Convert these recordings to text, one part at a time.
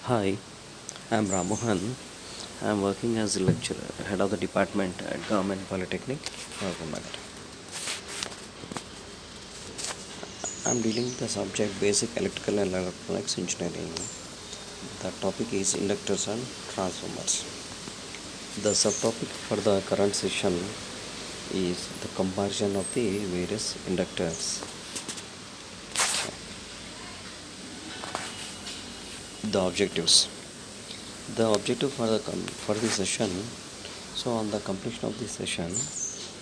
Hi, I'm Ramohan. I'm working as a lecturer, head of the department at Government Polytechnic, Nagar. I'm dealing with the subject Basic Electrical and Electronics Engineering. The topic is inductors and transformers. The subtopic for the current session is the comparison of the various inductors. The objectives. The objective for this session. So on the completion of this session,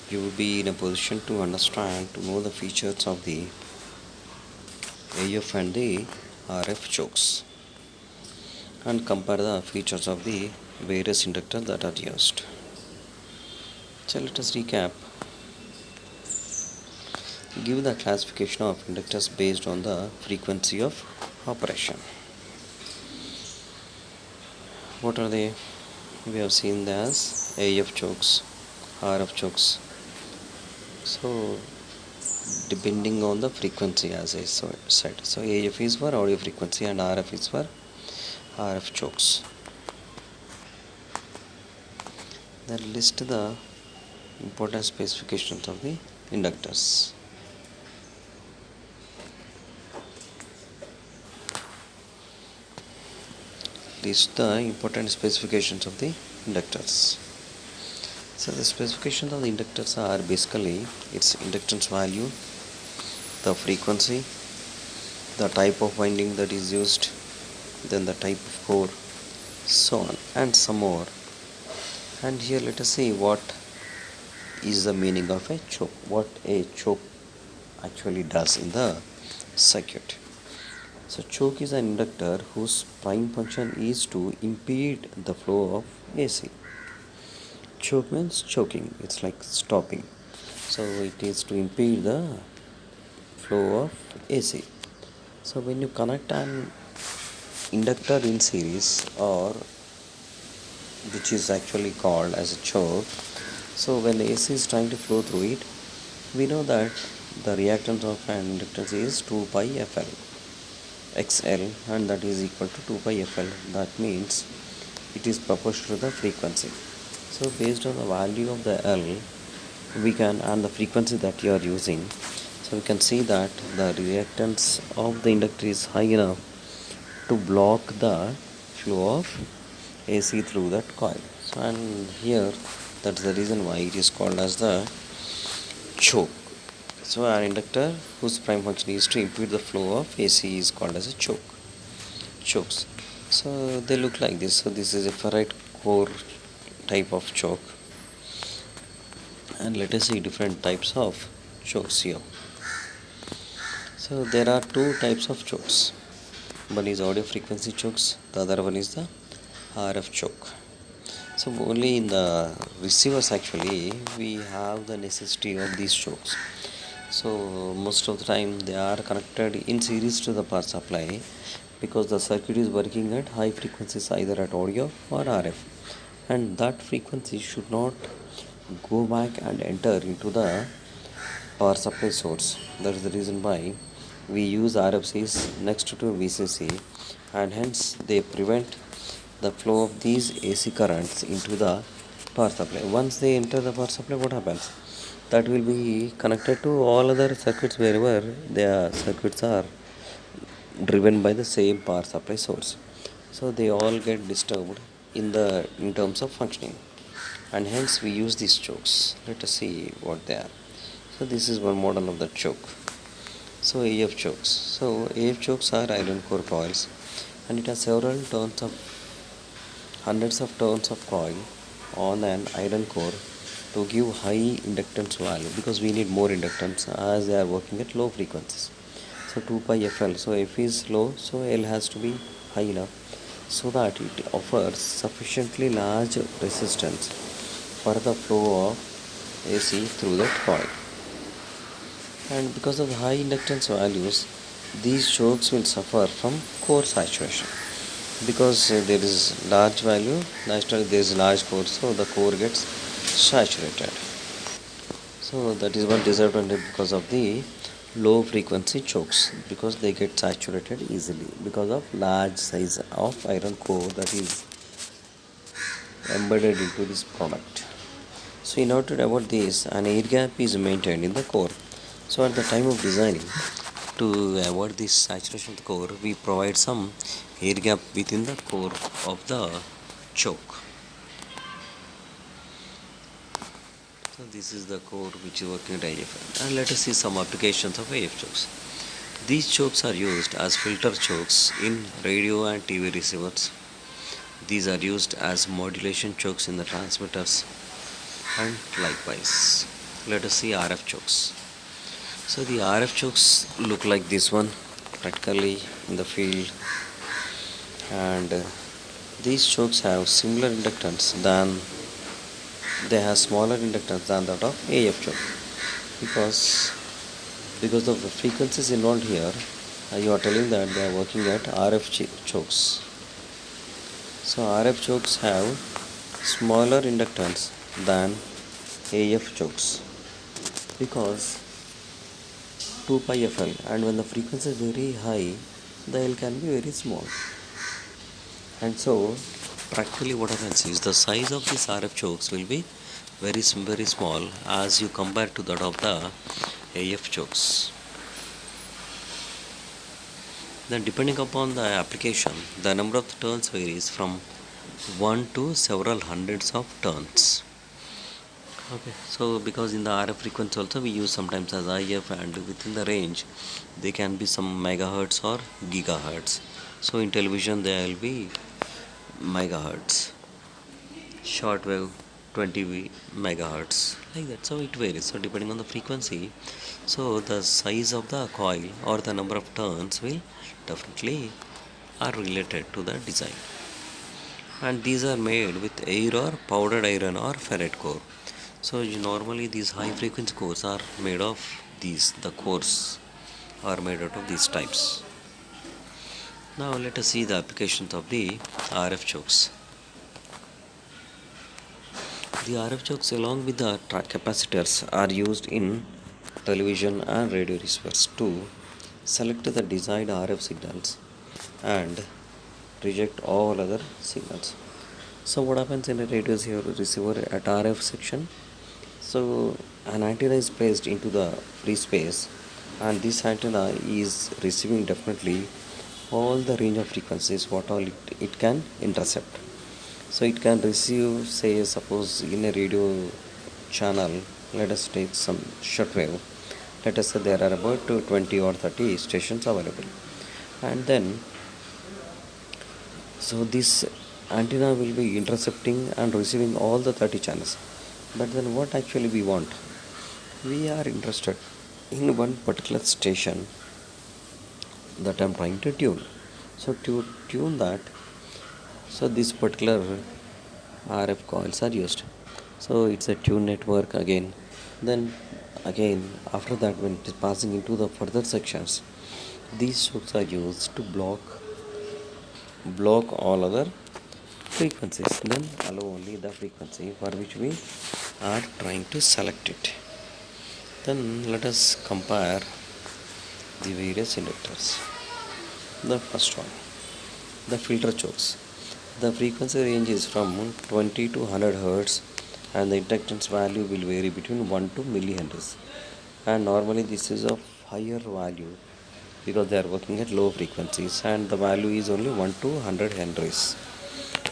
you will be in a position to understand, to know the features of the AF and the RF chokes and compare the features of the various inductors that are used. So let us recap. Give the classification of inductors based on the frequency of operation. What are they? We have seen as AF chokes, RF chokes. So depending on the frequency, as I said. So AF is for audio frequency and RF is for RF chokes. Then list the important specifications of the inductors. List the important specifications of the inductors. So the specifications of the inductors are basically its inductance value, the frequency, the type of winding that is used, then the type of core, so on and some more. And here let us see what is the meaning of a choke, what a choke actually does in the circuit. So choke is an inductor whose prime function is to impede the flow of AC. Choke means choking, it's like stopping. So it is to impede the flow of AC. So when you connect an inductor in series, or which is actually called as a choke, so when the AC is trying to flow through it, we know that the reactance of an inductance is 2 pi FL XL, and that is equal to 2 pi FL. That means it is proportional to the frequency. So based on the value of the L, we can, and the frequency that you are using, so we can see that the reactance of the inductor is high enough to block the flow of AC through that coil. So, and here that's the reason why it is called as the choke. So an inductor whose prime function is to impede the flow of AC is called as a chokes. So they look like this. So this is a ferrite core type of choke, and let us see different types of chokes here. So there are two types of chokes. One is audio frequency chokes, the other one is the RF choke. So only in the receivers actually we have the necessity of these chokes. So most of the time they are connected in series to the power supply, because the circuit is working at high frequencies, either at audio or RF, and that frequency should not go back and enter into the power supply source. That is the reason why we use RFCs next to VCC, and hence they prevent the flow of these AC currents into the power supply. Once they enter the power supply, what happens? That will be connected to all other circuits wherever the circuits are driven by the same power supply source. So they all get disturbed in terms of functioning, and hence we use these chokes. Let us see what they are. So this is one model of the choke. So AF chokes. So AF chokes are iron core coils, and it has several turns of hundreds of turns of coil on an iron core to give high inductance value, because we need more inductance as they are working at low frequencies. So 2 pi FL. So F is low, so L has to be high enough so that it offers sufficiently large resistance for the flow of AC through that coil. And because of the high inductance values, these chokes will suffer from core saturation, because there is large value, naturally there is large core, so the core gets saturated. So that is one disadvantage because of the low frequency chokes because they get saturated easily because of large size of iron core that is embedded into this product. So in order to avoid this, an air gap is maintained in the core. So at the time of designing, to avoid this saturation of the core, we provide some air gap within the core of the choke. So this is the core which is working at AF. And let us see some applications of AF chokes. These chokes are used as filter chokes in radio and TV receivers. These are used as modulation chokes in the transmitters, and likewise. Let us see RF chokes. So the RF chokes look like this one practically in the field, and these chokes have similar inductance than they have smaller inductance than that of AF choke because of the frequencies involved here. You are telling that they are working at RF chokes. So RF chokes have smaller inductance than AF chokes because 2 pi FL, and when the frequency is very high, the L can be very small. And so practically what happens is the size of these RF chokes will be very small as you compare to that of the AF chokes. Then depending upon the application, the number of turns varies from 1 to several hundreds of turns. Okay, so because in the RF frequency also we use sometimes as IF, and within the range they can be some megahertz or gigahertz. So in television there will be megahertz, shortwave 20 megahertz, like that. So it varies. So depending on the frequency, so the size of the coil or the number of turns will definitely are related to the design. And these are made with air or powdered iron or ferrite core. So normally these high frequency cores are made of these, the cores are made out of these types. Now let us see the applications of the RF chokes. The RF chokes along with the capacitors are used in television and radio receivers to select the desired RF signals and reject all other signals. So what happens in a radio receiver at RF section? So an antenna is placed into the free space, and this antenna is receiving definitely all the range of frequencies what all it can intercept. So it can receive, say suppose in a radio channel, let us take some shortwave. Let us say there are about 20 or 30 stations available, and then so this antenna will be intercepting and receiving all the 30 channels. But then what actually we want? We are interested in one particular station that I am trying to tune. So to tune that, so this particular RF coils are used. So it's a tune network again. Then again after that, when it is passing into the further sections, these chokes are used to block all other frequencies, then allow only the frequency for which we are trying to select it. Then let us compare the various inductors. The first one, the filter chokes. The frequency range is from 20 to 100 Hz, and the inductance value will vary between 1 to millihenries. And normally this is of higher value because they are working at low frequencies, and the value is only 1 to 100 henries.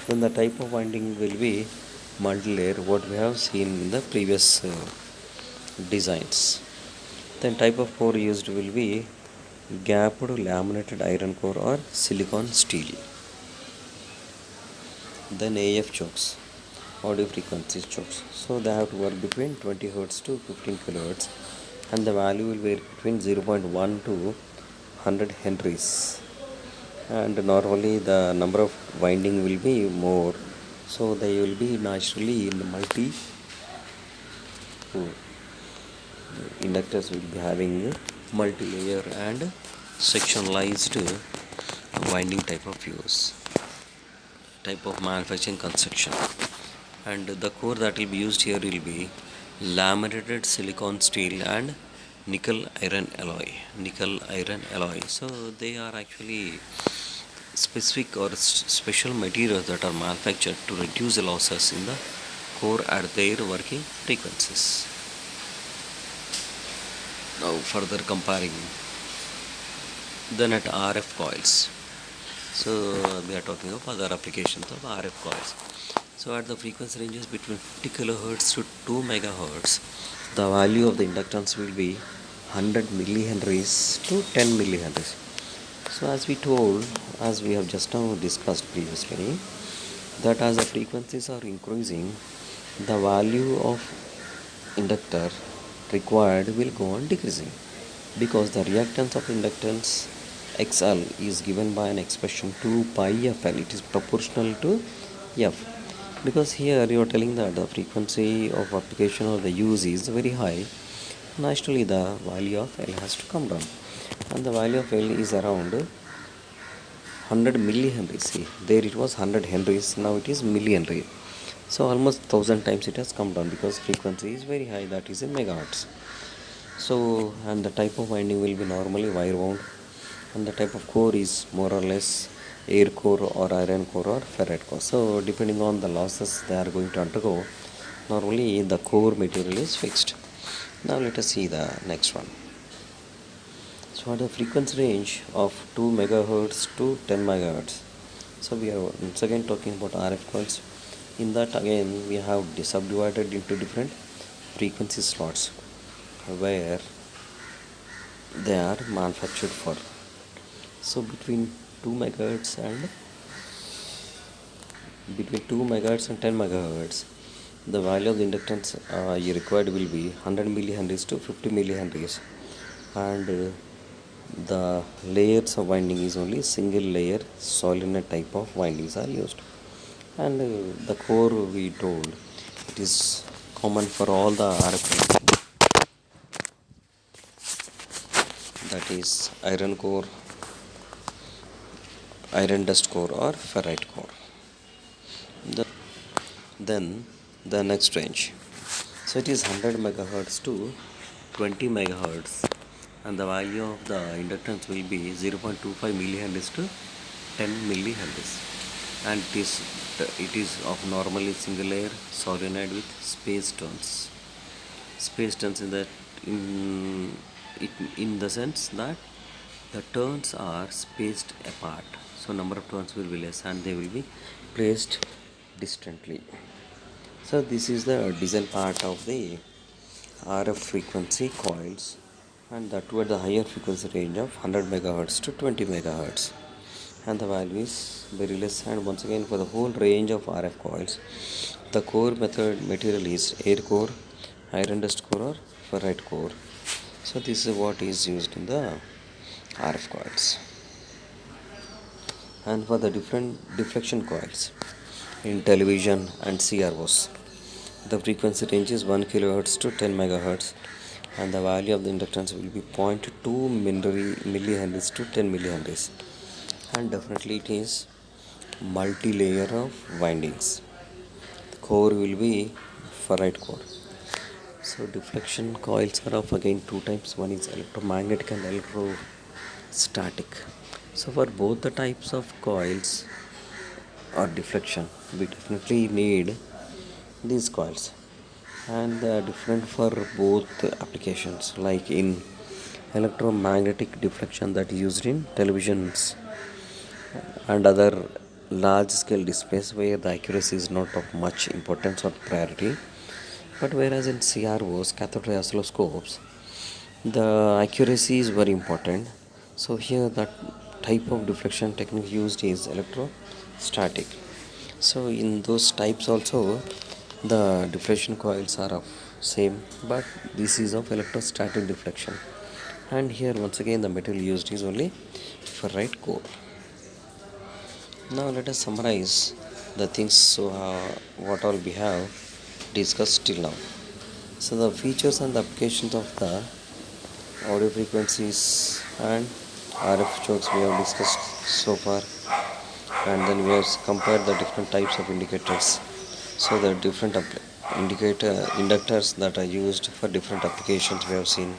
Then the type of winding will be multi-layer, what we have seen in the previous designs. Then type of core used will be gapped laminated iron core or silicon steel. Then AF chokes, audio frequency chokes. So they have to work between 20 Hz to 15 kHz, and the value will vary between 0.1 to 100 henries. And normally the number of winding will be more, so they will be naturally in multi inductors will be having multi-layer and sectionalized winding type of manufacturing construction. And the core that will be used here will be laminated silicon steel and nickel iron alloy. Nickel iron alloy. So they are actually specific or special materials that are manufactured to reduce the losses in the core at their working frequencies. Now further comparing, then at RF coils. So we are talking of other applications of RF coils. So at the frequency ranges between 50 kilohertz to 2 megahertz, the value of the inductance will be 100 millihenries to 10 millihenries. So as we told, as we have just now discussed previously, that as the frequencies are increasing, the value of inductor required will go on decreasing, because the reactance of inductance XL is given by an expression 2 pi FL. It is proportional to F, because here you are telling that the frequency of application or the use is very high. Naturally the value of L has to come down, and the value of L is around 100 millihenries. See, there it was 100 henries, now it is millihenry. So almost 1000 times it has come down, because frequency is very high, that is in megahertz. So, and the type of winding will be normally wire wound, and the type of core is more or less air core or iron core or ferrite core. So depending on the losses they are going to undergo, normally the core material is fixed. Now let us see the next one. So at the frequency range of 2 megahertz to 10 megahertz, so we are once again talking about RF coils. In that again we have subdivided into different frequency slots where they are manufactured for. So between 2 megahertz and 10 megahertz, the value of the inductance required will be 100 millihenries to 50 millihenries, and the layers of winding is only single layer solenoid type of windings are used, and the core we told it is common for all the RF connections, that is iron core, iron dust core or ferrite core. The, then the next range, so it is 100 megahertz to 20 megahertz, and the value of the inductance will be 0.25 millihenries to 10 millihenries, and it is of normally single layer solenoid with space turns. Space turns in in the sense that the turns are spaced apart, so number of turns will be less and they will be placed distantly. So this is the design part of the RF frequency coils, and that toward the higher frequency range of 100 megahertz to 20 megahertz, and the value is very less. And once again, for the whole range of RF coils, the core material is air core, iron dust core or ferrite core. So this is what is used in the RF coils. And for the different deflection coils in television and CROs, the frequency range is 1 kilohertz to 10 megahertz, and the value of the inductance will be 0.2 millihenries to 10 millihenries, and definitely it is multi-layer of windings. The core will be ferrite core. So deflection coils are of again two types. One is electromagnetic and electrostatic. So for both the types of coils or deflection, we definitely need these coils, and they are different for both applications. Like in electromagnetic deflection, that is used in televisions and other large scale displays where the accuracy is not of much importance or priority, but whereas in CROs, cathode ray oscilloscopes, the accuracy is very important. So here that type of deflection technique used is electrostatic. So in those types also the deflection coils are of same, but this is of electrostatic deflection. And here once again the material used is only ferrite core. Now let us summarize the things, so what all we have discussed till now. So the features and the applications of the audio frequencies and RF chokes we have discussed so far, and then we have compared the different types of indicators. So the different inductors that are used for different applications we have seen,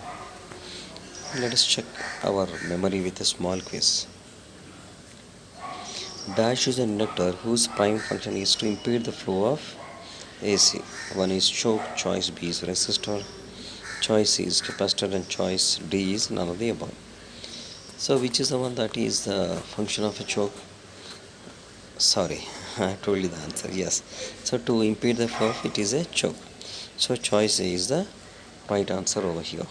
Let us check our memory with a small quiz. Dash is an inductor whose prime function is to impede the flow of AC. One is choke, choice B is resistor, choice C is capacitor, and choice D is none of the above. So, which is the one that is the function of a choke? Sorry, I told you the answer. Yes. So, to impede the flow, it is a choke. So, choice A is the right answer over here.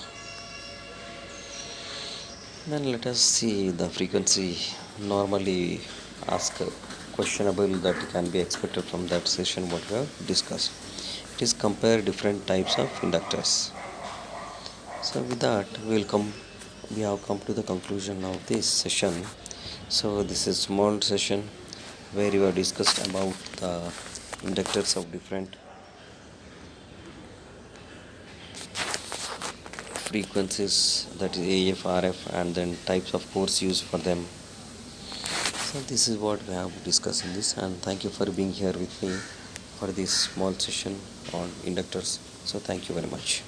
Then let us see the frequency normally ask questionable that can be expected from that session what we have discussed. It is compare different types of inductors. So with that we have come to the conclusion of this session. So this is small session where we have discussed about the inductors of different frequencies, that is AF, RF, and then types of course used for them. So this is what we have discussed in this, and thank you for being here with me for this small session on inductors. So thank you very much.